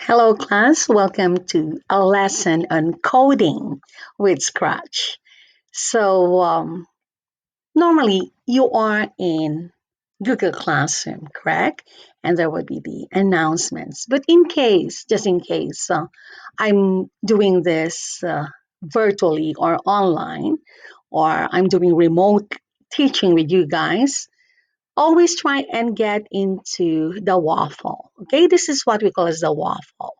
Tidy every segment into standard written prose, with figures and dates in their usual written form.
Hello, class. Welcome to a lesson on coding with Scratch. So, normally you are in Google Classroom, correct? And there would be the announcements. But just in case, I'm doing this virtually or online, or I'm doing remote teaching with you guys, always try and get into the waffle. Okay, this is what we call as the waffle.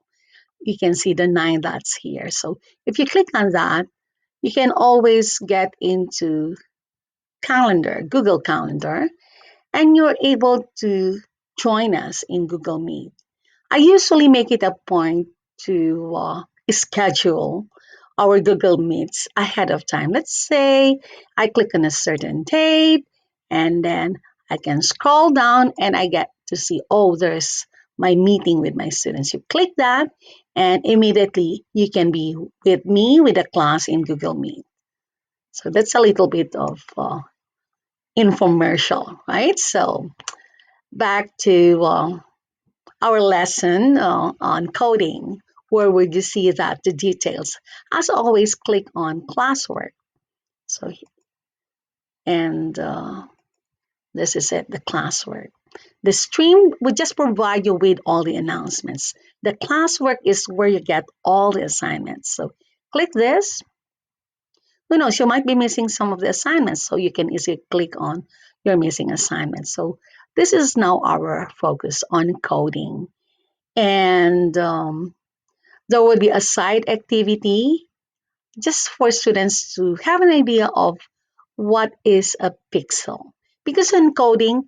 You can see the nine dots here. So if you click on that, you can always get into calendar, Google Calendar, and you're able to join us in Google Meet. I usually make it a point to schedule our Google Meets ahead of time. Let's say I click on a certain date and then I can scroll down and I get to see, oh, there's my meeting with my students. You click that and immediately you can be with me with a class in Google Meet. So that's a little bit of infomercial, right? So back to our lesson on coding, where would you see that the details? As always, click on classwork. So, and this is it, the classwork. The stream would just provide you with all the announcements. The classwork is where you get all the assignments. So click this. Who knows, you might be missing some of the assignments, so you can easily click on your missing assignments. So this is now our focus on coding. And there will be a side activity just for students to have an idea of what is a pixel. Because in coding,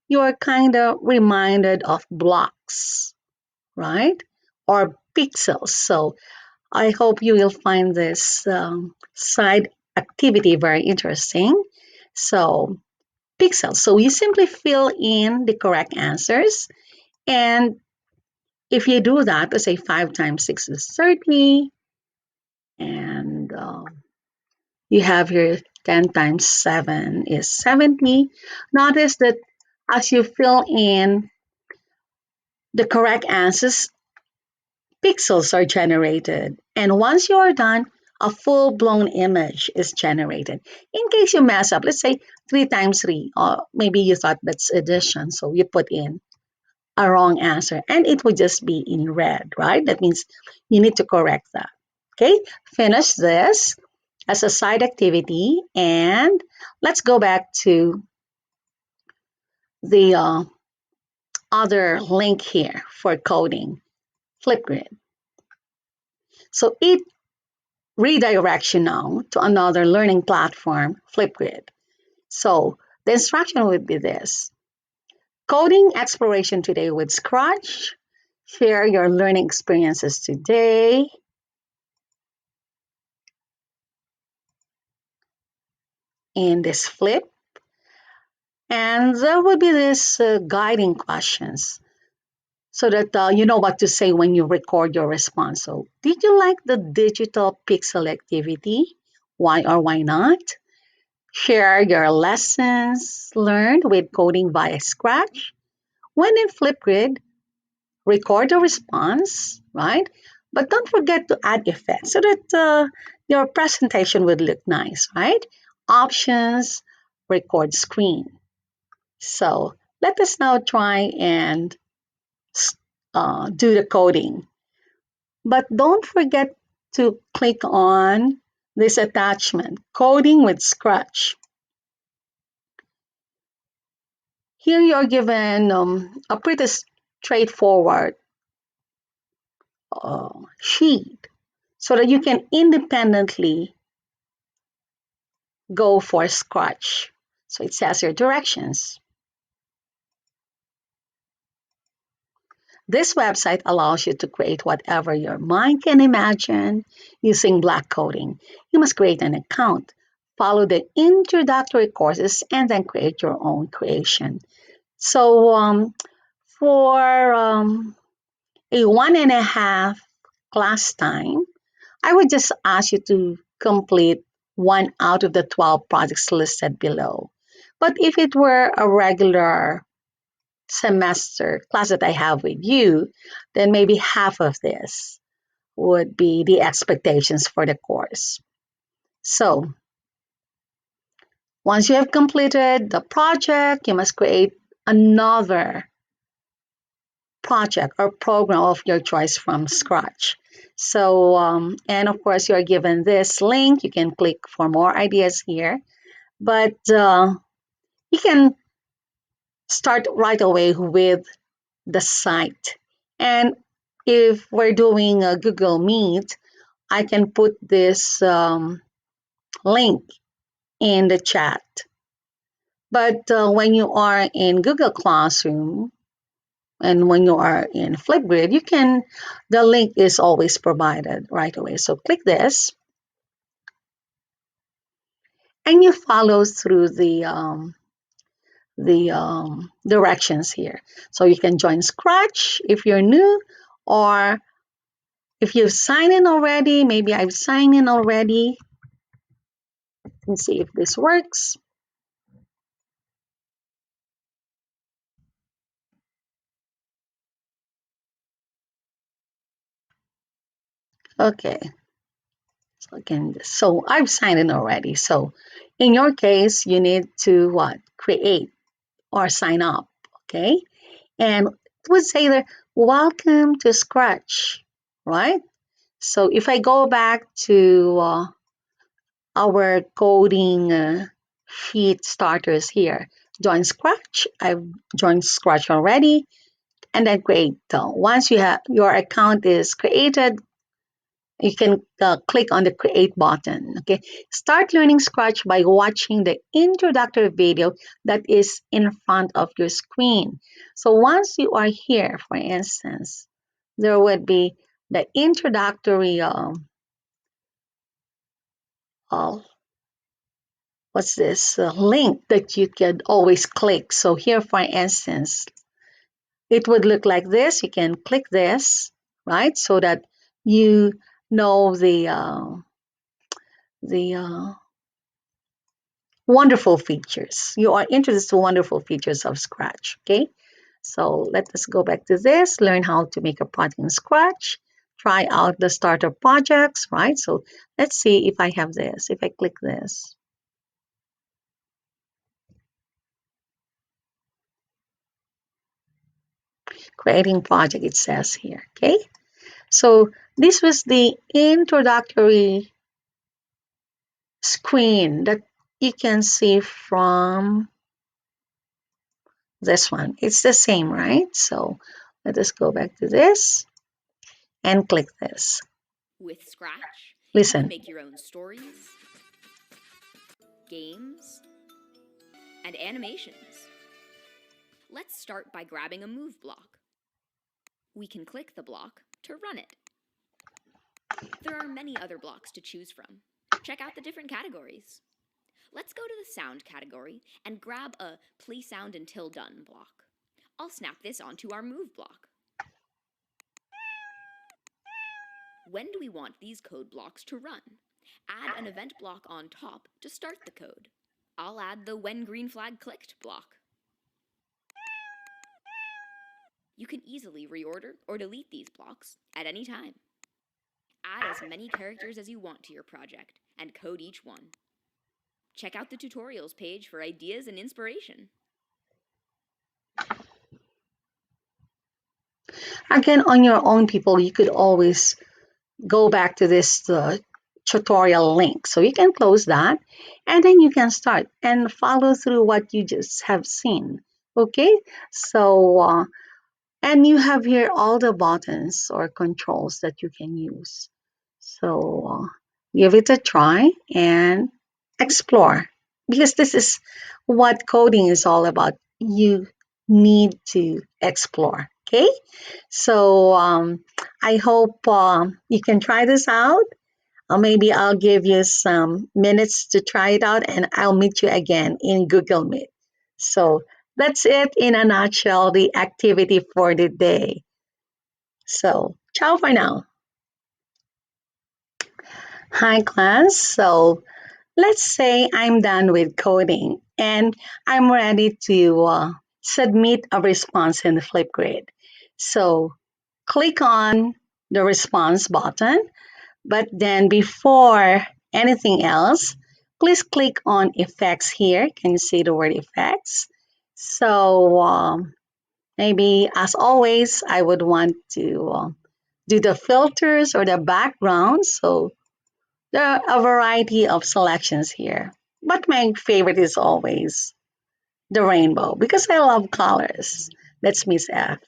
you're kind of reminded of blocks, right? Or pixels. So I hope you will find this side activity very interesting. So, pixels. So you simply fill in the correct answers. And if you do that, let's say 5 times 6 is 30, and you have here 10 times 7 is 70. Notice that as you fill in the correct answers, pixels are generated. And once you are done, a full blown image is generated. In case you mess up, let's say 3 times 3, or maybe you thought that's addition, so you put in a wrong answer and it would just be in red, right? That means you need to correct that. Okay, finish this as a side activity and let's go back to the other link here for coding, Flipgrid. So it redirects you now to another learning platform, Flipgrid. So the instruction would be this: coding exploration today with Scratch. Share your learning experiences today. In this flip, and there will be this guiding questions so that you know what to say when you record your response. So, did you like the digital pixel activity? Why or why not? Share your lessons learned with coding via Scratch. When in Flipgrid, record the response, right? But don't forget to add effects so that your presentation would look nice, right? Options, record screen. So let us now try and do the coding. But don't forget to click on this attachment, Coding with Scratch. Here you're given a pretty straightforward sheet so that you can independently go for Scratch. So it says your directions. This website allows you to create whatever your mind can imagine using black coding. You must create an account, follow the introductory courses, and then create your own creation. So, for a 1.5 class time, I would just ask you to complete one out of the 12 projects listed below. But if it were a regular semester class that I have with you, then maybe half of this would be the expectations for the course. So once you have completed the project, you must create another project or program of your choice from scratch. So, and of course, you're given this link. You can click for more ideas here, but you can start right away with the site. And if we're doing a Google Meet, I can put this link in the chat. But when you are in Google Classroom and when you are in Flipgrid, the link is always provided right away. So click this and you follow through the directions here. So you can join Scratch if you're new, or if you've signed in already, maybe I've signed in already. Let's see if this works. Okay, so I've signed in already. So in your case, you need to what? Create or sign up. Okay, and it would say there, welcome to Scratch, right? So if I go back to our coding sheet starters here, join Scratch. I've joined Scratch already, and then create. Once you have your account is created, you can click on the create button. Okay, start learning Scratch by watching the introductory video that is in front of your screen. So once you are here, for instance, there would be the introductory uh, what's this link that you can always click. So here, for instance, it would look like this. You can click this, right, so that you know the wonderful features. You are introduced to wonderful features of Scratch. Okay, so let us go back to this. Learn how to make a project in Scratch. Try out the starter projects, right? So let's see if I have this. If I click this, creating project, it says here. Okay, so this was the introductory screen that you can see from this one. It's the same, right? So let us go back to this and click this. With Scratch, you can Listen. make your own stories, games, and animations. Let's start by grabbing a move block. We can click the block to run it. There are many other blocks to choose from. Check out the different categories. Let's go to the sound category and grab a play sound until done block. I'll snap this onto our move block. When do we want these code blocks to run? Add an event block on top to start the code. I'll add the when green flag clicked block. You can easily reorder or delete these blocks at any time. Add as many characters as you want to your project and code each one. Check out the tutorials page for ideas and inspiration. Again, on your own, people, you could always go back to this tutorial link. So you can close that and then you can start and follow through what you just have seen. Okay, so and you have here all the buttons or controls that you can use. So give it a try and explore, because this is what coding is all about. You need to explore. Okay, so I hope you can try this out. Or maybe I'll give you some minutes to try it out and I'll meet you again in Google Meet. So that's it in a nutshell, the activity for the day. So, ciao for now. Hi, class. So, let's say I'm done with coding and I'm ready to submit a response in the Flipgrid. So click on the response button, but then before anything else, please click on effects here. Can you see the word effects? So maybe as always, I would want to do the filters or the background. So there are a variety of selections here. But my favorite is always the rainbow because I love colors. That's Miss F.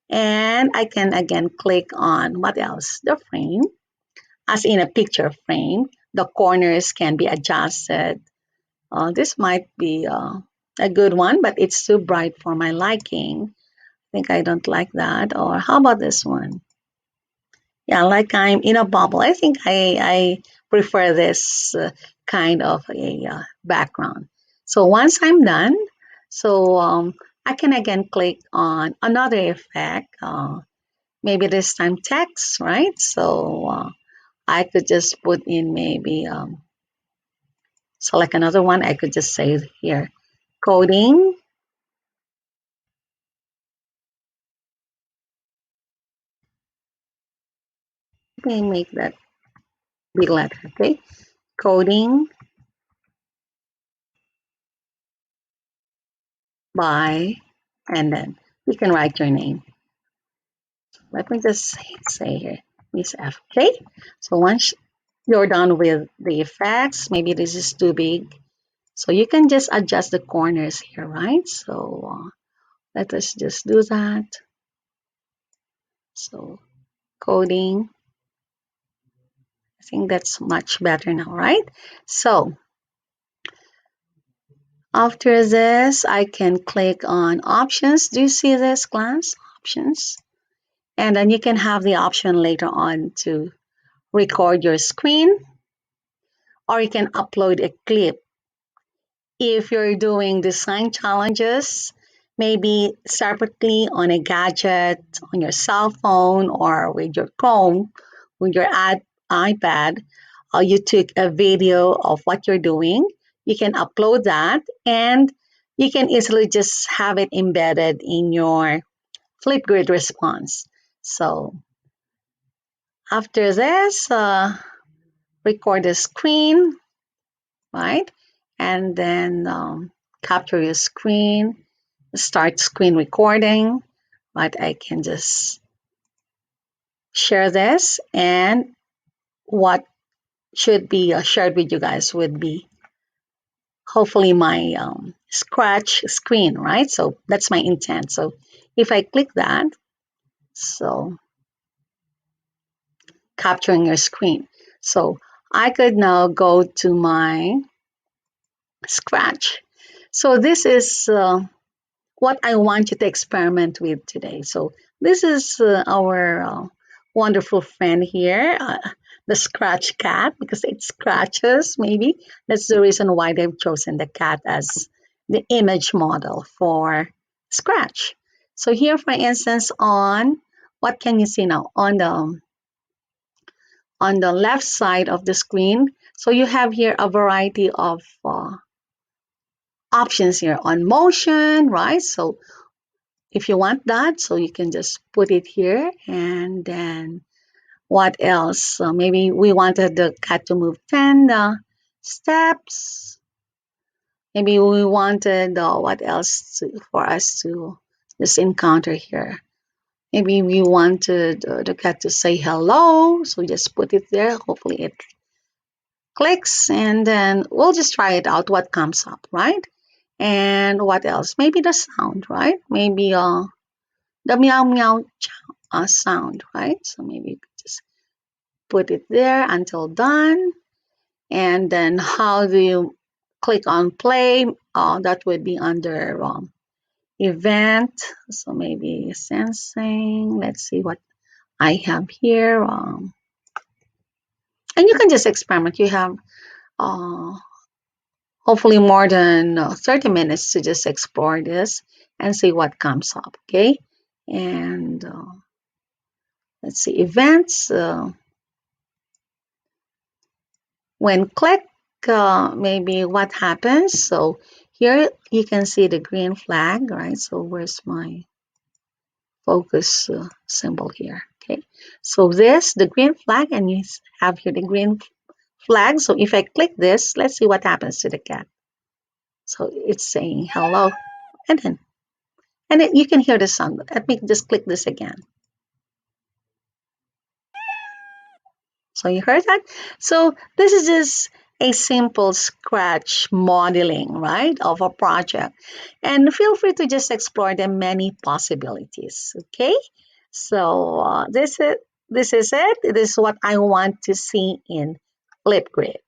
And I can again click on what else? The frame. As in a picture frame, the corners can be adjusted. This might be a good one, but it's too bright for my liking. I think I don't like that. Or how about this one? Yeah, like I'm in a bubble. I think I prefer this kind of a background. So once I'm done, so I can again click on another effect. Maybe this time text, right? So I could just put in maybe select another one. I could just say here coding. Let me make that big letter. Okay, coding by, and then you can write your name. Let me just say here, Miss F. Okay. So once you're done with the effects, maybe this is too big. So you can just adjust the corners here, right? So let us just do that. So coding, I think that's much better now, right? So after this, I can click on options. Do you see this, class? Options. And then you can have the option later on to record your screen, or you can upload a clip. If you're doing design challenges, maybe separately on a gadget, on your cell phone, or with your phone, with your iPad, you took a video of what you're doing, you can upload that and you can easily just have it embedded in your Flipgrid response. So after this, record the screen, right? And then capture your screen, start screen recording, right? I can just share this, and what should be shared with you guys would be hopefully my scratch screen, right? So that's my intent. So if I click that, so capturing your screen. So I could now go to my scratch. So this is what I want you to experiment with today. So this is our wonderful friend here, the scratch cat, because it scratches. Maybe that's the reason why they've chosen the cat as the image model for scratch. So here, for instance, on what can you see now on the left side of the screen? So you have here a variety of options here on motion, right? So if you want that, so you can just put it here. And then what else? So maybe we wanted the cat to move 10 steps. Maybe we wanted what else for us to just encounter here. Maybe we wanted the cat to say hello. So just put it there. Hopefully it clicks, and then we'll just try it out what comes up, right? And what else? Maybe the sound, right? Maybe the meow meow sound, right? So maybe you could just put it there until done. And then how do you click on play? That would be under event. So maybe sensing. Let's see what I have here. And you can just experiment. You have uh, hopefully more than 30 minutes to just explore this and see what comes up. Okay. And let's see, events. When click, maybe what happens. So Here you can see the green flag, right? So where's my focus symbol here? Okay. So this, the green flag, and you have here the green flag. So if I click this, let's see what happens to the cat. So it's saying hello, and then you can hear the sound. Let me just click this again. So you heard that? So this is just a simple scratch modeling, right, of a project. And feel free to just explore the many possibilities. Okay. So this is it. This is what I want to see in Flipgrid.